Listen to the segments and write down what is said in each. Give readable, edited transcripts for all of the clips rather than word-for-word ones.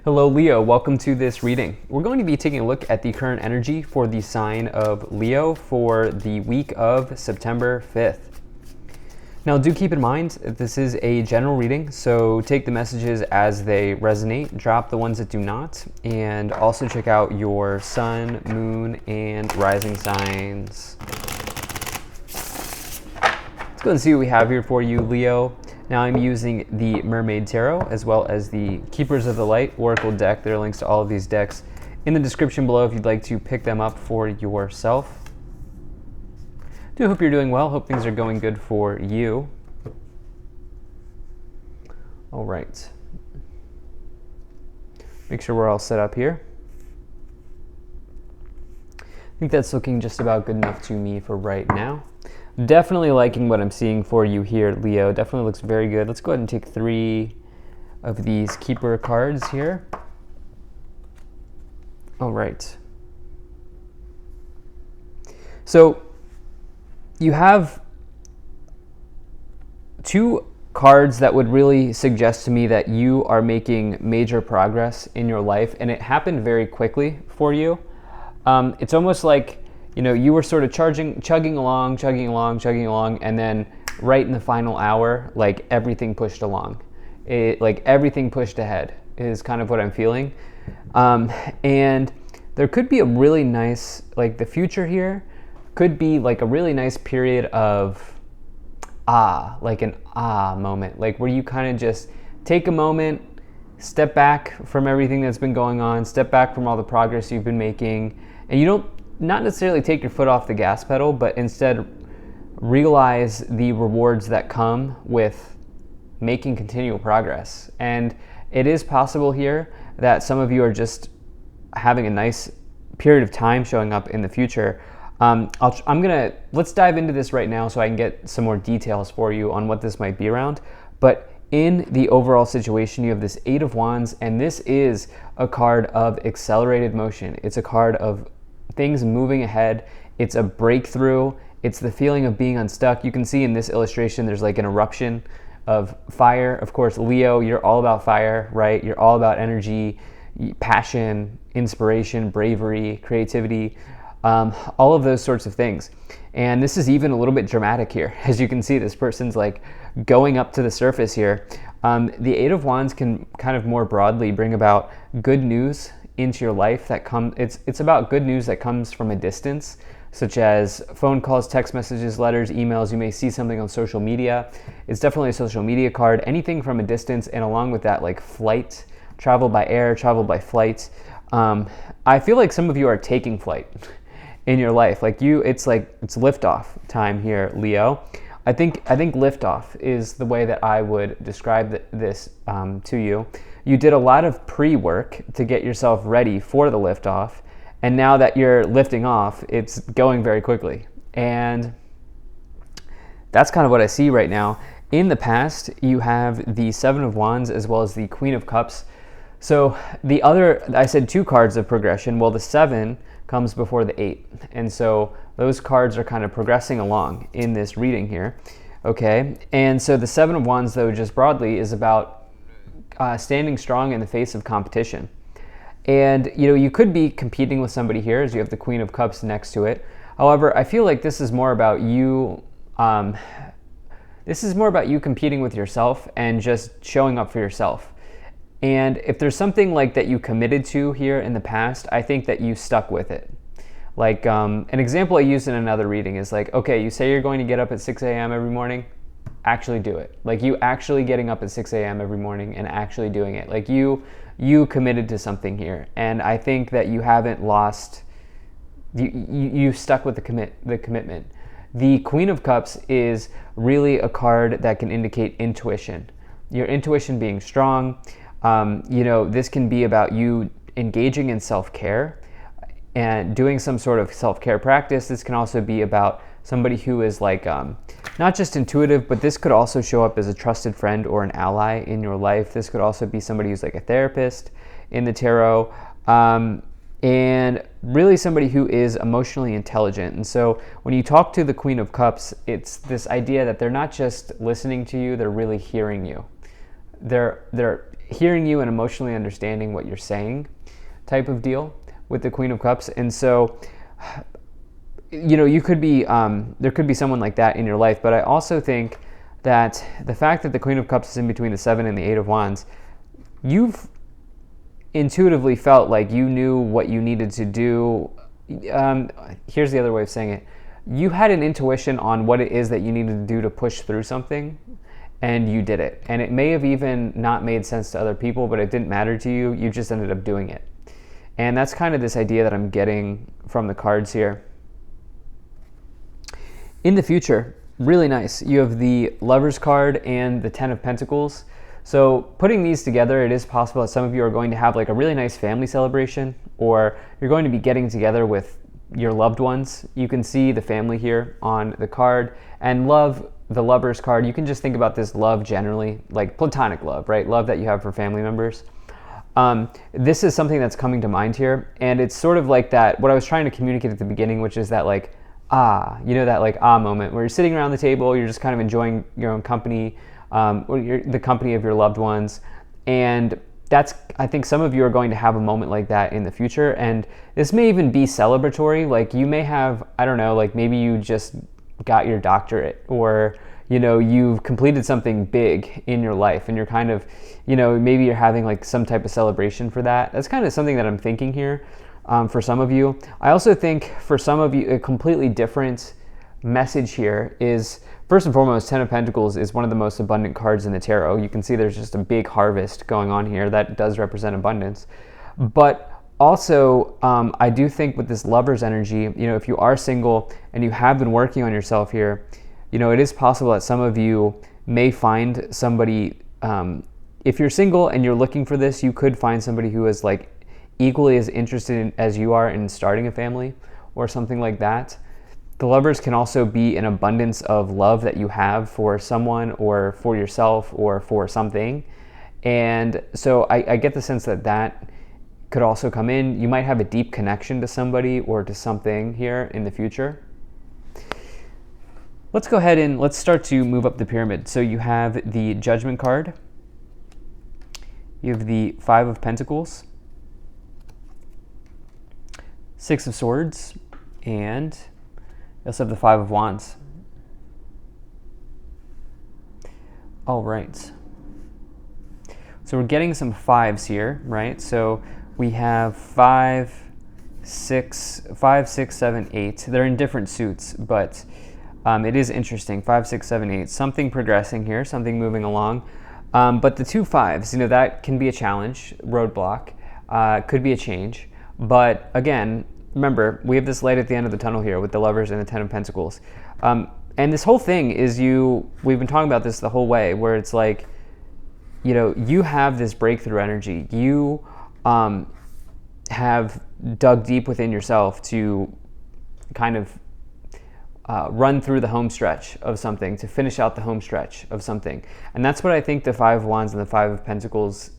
Hello Leo, welcome to this reading. We're going to be taking a look at the current energy for the sign of Leo for the week of September 5th. Now do keep in mind that this is a general reading, so take the messages as they resonate, drop the ones that do not, and also check out your sun, moon, and rising signs. Let's go and see what we have here for you, Leo. Now I'm using the Mermaid Tarot as well as the Keepers of the Light Oracle deck. There are links to all of these decks in the description below if you'd like to pick them up for yourself. Do hope you're doing well. Hope things are going good for you. All right. Make sure we're all set up here. I think that's looking just about good enough to me for right now. Definitely liking what I'm seeing for you here, Leo. Definitely looks very good. Let's go ahead and take 3 of these Keeper cards here. All right. So you have 2 cards that would really suggest to me that you are making major progress in your life, and it happened very quickly for you. It's almost like, you know, you were sort of chugging along, and then right in the final hour, like everything pushed along. Like everything pushed ahead is kind of what I'm feeling. And there could be a really nice, like the future here could be like a really nice period of like an moment, like where you kind of just take a moment, step back from everything that's been going on, step back from all the progress you've been making, and you don't not necessarily take your foot off the gas pedal, but instead realize the rewards that come with making continual progress. And it is possible here that some of you are just having a nice period of time showing up in the future. Let's dive into this right now so I can get some more details for you on what this might be around. But in the overall situation, you have this 8 of Wands, and this is a card of accelerated motion. It's a card of things moving ahead. It's a breakthrough. It's the feeling of being unstuck. You can see in this illustration, there's like an eruption of fire. Of course, Leo, you're all about fire, right? You're all about energy, passion, inspiration, bravery, creativity, all of those sorts of things. And this is even a little bit dramatic here. As you can see, this person's like going up to the surface here. The 8 of Wands can kind of more broadly bring about good news into your life that it's about good news that comes from a distance, such as phone calls, text messages, letters, emails. You may see something on social media. It's definitely a social media card, anything from a distance, and along with that, like flight, travel by air, travel by flight. I feel like some of you are taking flight in your life. Like it's liftoff time here, Leo. I think liftoff is the way that I would describe this to you. You did a lot of pre-work to get yourself ready for the liftoff, and now that you're lifting off, it's going very quickly. And that's kind of what I see right now. In the past, you have the 7 of Wands as well as the Queen of Cups. So I said 2 cards of progression. Well, the 7 comes before the 8. And so those cards are kind of progressing along in this reading here. Okay. And so the 7 of Wands, though, just broadly is about standing strong in the face of competition. And, you know, you could be competing with somebody here as you have the Queen of Cups next to it. However, I feel like this is more about you. This is more about you competing with yourself and just showing up for yourself. And if there's something like that you committed to here in the past, I think that you stuck with it. Like an example I used in another reading is like, okay, you say you're going to get up at 6 a.m. every morning, actually do it. Like you actually getting up at 6 a.m. every morning and actually doing it. Like you committed to something here. And I think that you haven't lost, you stuck with the commitment. The Queen of Cups is really a card that can indicate intuition. Your intuition being strong. You know, this can be about you engaging in self-care and doing some sort of self-care practice. This can also be about somebody who is like, not just intuitive, but this could also show up as a trusted friend or an ally in your life. This could also be somebody who's like a therapist in the tarot, and really somebody who is emotionally intelligent. And so when you talk to the Queen of Cups, it's this idea that they're not just listening to you, they're really hearing you. They're hearing you and emotionally understanding what you're saying type of deal with the Queen of Cups. And so, you could be, there could be someone like that in your life, but I also think that the fact that the Queen of Cups is in between the 7 and the 8 of Wands, you've intuitively felt like you knew what you needed to do. Here's the other way of saying it. You had an intuition on what it is that you needed to do to push through something, and you did it. And it may have even not made sense to other people, but it didn't matter to you. You just ended up doing it. And that's kind of this idea that I'm getting from the cards here. In the future, really nice. You have the Lovers card and the 10 of Pentacles. So putting these together, it is possible that some of you are going to have like a really nice family celebration, or you're going to be getting together with your loved ones. You can see the family here on the card, and love, the Lovers card. You can just think about this love generally, like platonic love, right? Love that you have for family members. This is something that's coming to mind here, and it's sort of like that, what I was trying to communicate at the beginning, which is that like, that like moment where you're sitting around the table, you're just kind of enjoying your own company, or the company of your loved ones. And that's, I think some of you are going to have a moment like that in the future. And this may even be celebratory. Like you may have, I don't know, like maybe you just got your doctorate, or, you've completed something big in your life, and you're kind of, maybe you're having like some type of celebration for that. That's kind of something that I'm thinking here. For some of you. I also think for some of you, a completely different message here is, first and foremost, 10 of Pentacles is one of the most abundant cards in the tarot. You can see there's just a big harvest going on here that does represent abundance. But also, I do think with this Lover's energy, if you are single and you have been working on yourself here, it is possible that some of you may find somebody, if you're single and you're looking for this, you could find somebody who is like equally as interested as you are in starting a family or something like that. The Lovers can also be an abundance of love that you have for someone or for yourself or for something. And so I get the sense that that could also come in. You might have a deep connection to somebody or to something here in the future. Let's go ahead and let's start to move up the pyramid. So you have the Judgment card. You have the 5 of Pentacles, 6 of Swords, and you also have the 5 of Wands. All right. So we're getting some 5s here, right? So we have 5, 6, 7, 8. They're in different suits, but it is interesting. 5, 6, 7, 8. Something progressing here, something moving along. But the 2 5s, that can be a challenge, roadblock, could be a change. But again, remember, we have this light at the end of the tunnel here with the Lovers and the 10 of Pentacles. And this whole thing is we've been talking about this the whole way, where it's like, you have this breakthrough energy. You have dug deep within yourself to kind of run through the home stretch of something, to finish out the home stretch of something. And that's what I think the 5 of Wands and the 5 of Pentacles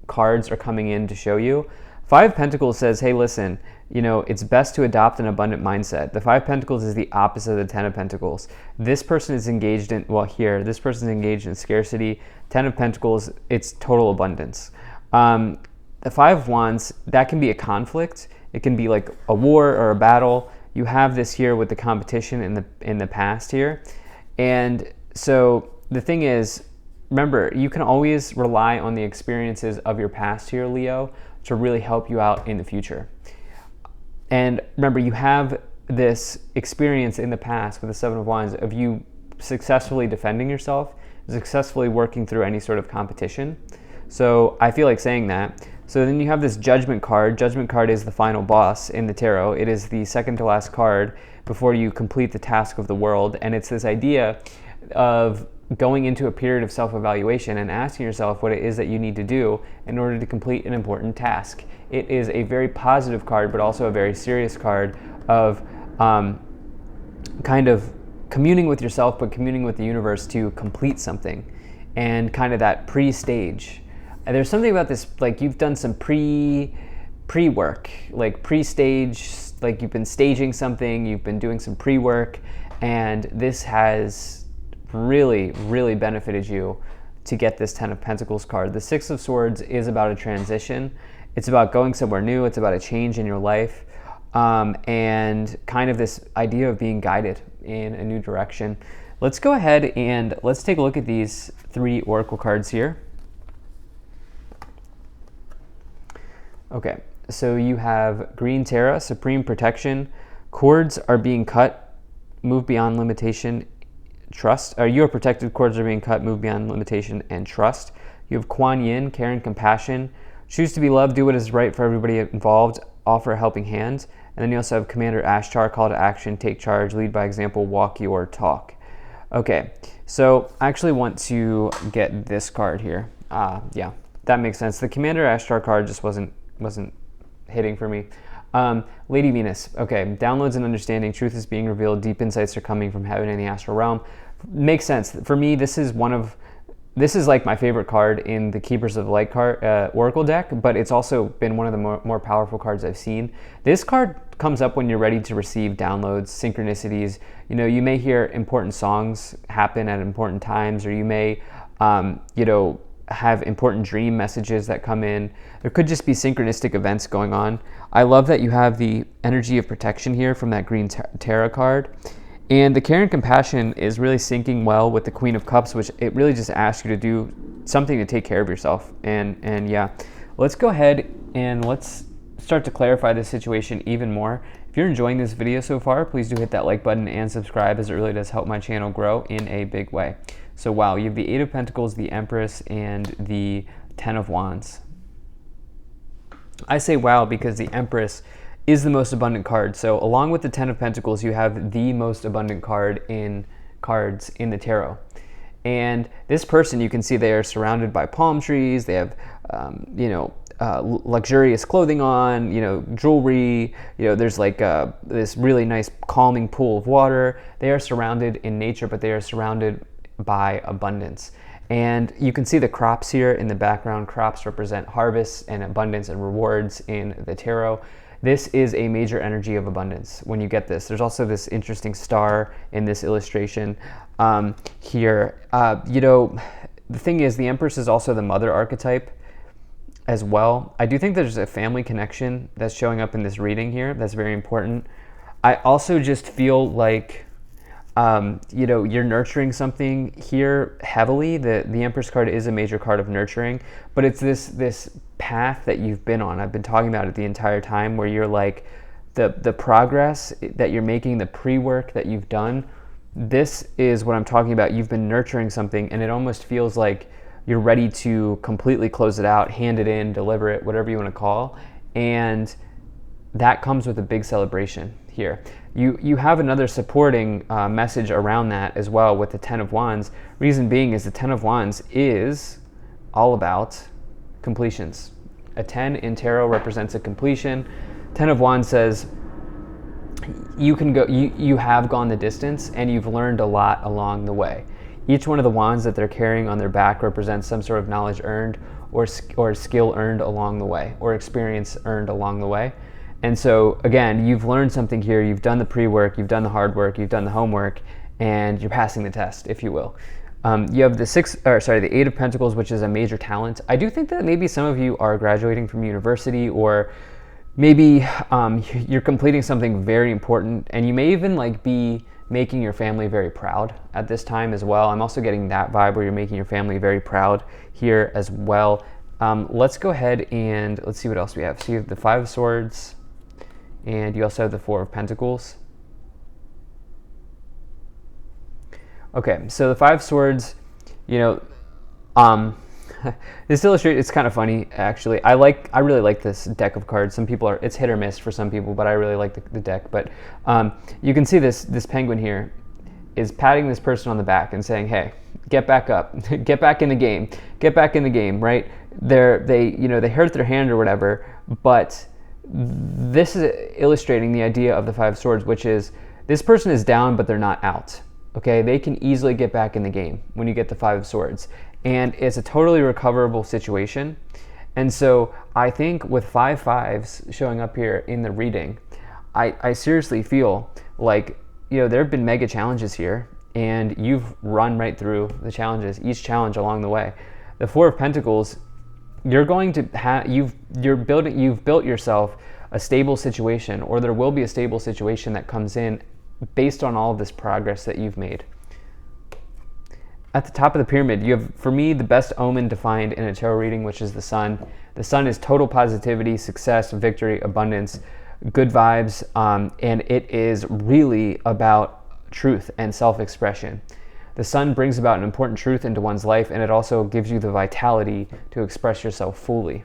cards are coming in to show you. 5 of Pentacles says, hey, listen, it's best to adopt an abundant mindset. The 5 of Pentacles is the opposite of the 10 of Pentacles. This person is engaged in, this person is engaged in scarcity. 10 of Pentacles, it's total abundance. The 5 of Wands, that can be a conflict. It can be like a war or a battle. You have this here with the competition in the past here. And so the thing is, remember, you can always rely on the experiences of your past here, Leo, to really help you out in the future. And remember, you have this experience in the past with the 7 of Wands of you successfully defending yourself, successfully working through any sort of competition. So I feel like saying that. So then you have this Judgment card. Judgment card is the final boss in the tarot. It is the second to last card before you complete the task of the world. And it's this idea of going into a period of self-evaluation and asking yourself what it is that you need to do in order to complete an important task. It is a very positive card, but also a very serious card of kind of communing with yourself, but communing with the universe to complete something, and kind of that pre-stage. And there's something about this, like you've done some pre-work, like pre-stage, like you've been staging something, you've been doing some pre-work, and this has really, really benefited you to get this Ten of Pentacles card. The Six of Swords is about a transition. It's about going somewhere new. It's about a change in your life, and kind of this idea of being guided in a new direction. Let's go ahead and let's take a look at these 3 oracle cards here. Okay, so you have Green Terra, Supreme Protection. Cords are being cut, move beyond limitation, trust. You are protected, cords are being cut, move beyond limitation, and trust. You have Kuan Yin, care and compassion. Choose to be loved, do what is right for everybody involved, offer a helping hand. And then you also have Commander Ashtar, call to action, take charge, lead by example, walk your talk. Okay, so I actually want to get this card here. Yeah, that makes sense. The Commander Ashtar card just wasn't hitting for me. Lady Venus, okay, downloads and understanding, truth is being revealed, deep insights are coming from heaven and the astral realm. Makes sense. For me, this is like my favorite card in the Keepers of Light card, Oracle deck, but it's also been one of the more powerful cards I've seen. This card comes up when you're ready to receive downloads, synchronicities. You know, you may hear important songs happen at important times, or you may, have important dream messages that come in. There could just be synchronistic events going on. I love that you have the energy of protection here from that Green Terra card. And the care and compassion is really syncing well with the Queen of Cups, which it really just asks you to do something to take care of yourself. And yeah, let's go ahead and let's start to clarify this situation even more. If you're enjoying this video so far, please do hit that like button and subscribe, as it really does help my channel grow in a big way. So wow, you have the Eight of Pentacles, the Empress, and the Ten of Wands. I say wow because the Empress is the most abundant card. So along with the Ten of Pentacles, you have the most abundant cards in the tarot. And this person, you can see they are surrounded by palm trees. They have, luxurious clothing on, jewelry. There's like this really nice calming pool of water. They are surrounded in nature, but they are surrounded by abundance. And you can see the crops here in the background. Crops represent harvests and abundance and rewards in the tarot. This is a major energy of abundance when you get this. There's also this interesting star in this illustration here. The thing is, the Empress is also the mother archetype as well. I do think there's a family connection that's showing up in this reading here. That's very important. I also just feel like you're nurturing something here heavily. The Empress card is a major card of nurturing, but it's this path that you've been on. I've been talking about it the entire time, where you're like the progress that you're making, the pre-work that you've done. This is what I'm talking about. You've been nurturing something, and it almost feels like you're ready to completely close it out, hand it in, deliver it, whatever you want to call. And that comes with a big celebration here. You have another supporting message around that as well with the Ten of Wands. Reason being is the Ten of Wands is all about completions. A 10 in tarot represents a completion. Ten of Wands says you can go. You have gone the distance, and you've learned a lot along the way. Each one of the wands that they're carrying on their back represents some sort of knowledge earned, or skill earned along the way, or experience earned along the way. And so again, you've learned something here. You've done the pre-work, you've done the hard work, you've done the homework, and you're passing the test, if you will. You have the Eight of Pentacles, which is a major talent. I do think that maybe some of you are graduating from university, or maybe you're completing something very important, and you may even be making your family very proud at this time as well. I'm also getting that vibe where you're making your family very proud here as well. Let's go ahead and let's see what else we have. So you have the Five of Swords, and you also have the Four of Pentacles. Okay, so the Five Swords, this illustration, it's kind of funny actually. I really like this deck of cards. Some people it's hit or miss for some people, but I really like the deck. But you can see this penguin here is patting this person on the back and saying, "Hey, get back up, get back in the game, get back in the game." Right? They hurt their hand or whatever, but this is illustrating the idea of the Five Swords, which is this person is down, but they're not out. Okay, they can easily get back in the game when you get the Five of Swords. And it's a totally recoverable situation. And so I think with 5 fives showing up here in the reading, I seriously feel like, there have been mega challenges here, and you've run right through the challenges, each challenge along the way. The Four of Pentacles, you're going to have, you've built yourself a stable situation, or there will be a stable situation that comes in based on all of this progress that you've made. At the top of the pyramid, you have, for me, the best omen defined in a tarot reading, which is the sun. The sun is total positivity, success, victory, abundance, good vibes, and it is really about truth and self-expression. The sun brings about an important truth into one's life, and it also gives you the vitality to express yourself fully.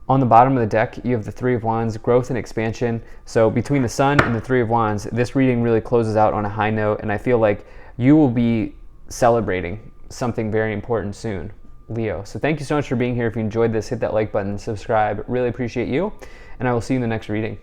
On the bottom of the deck, you have the Three of Wands, growth and expansion. So between the sun and the Three of Wands, this reading really closes out on a high note, and I feel like you will be celebrating something very important soon, Leo. So thank you so much for being here. If you enjoyed this, hit that like button, subscribe. Really appreciate you, and I will see you in the next reading.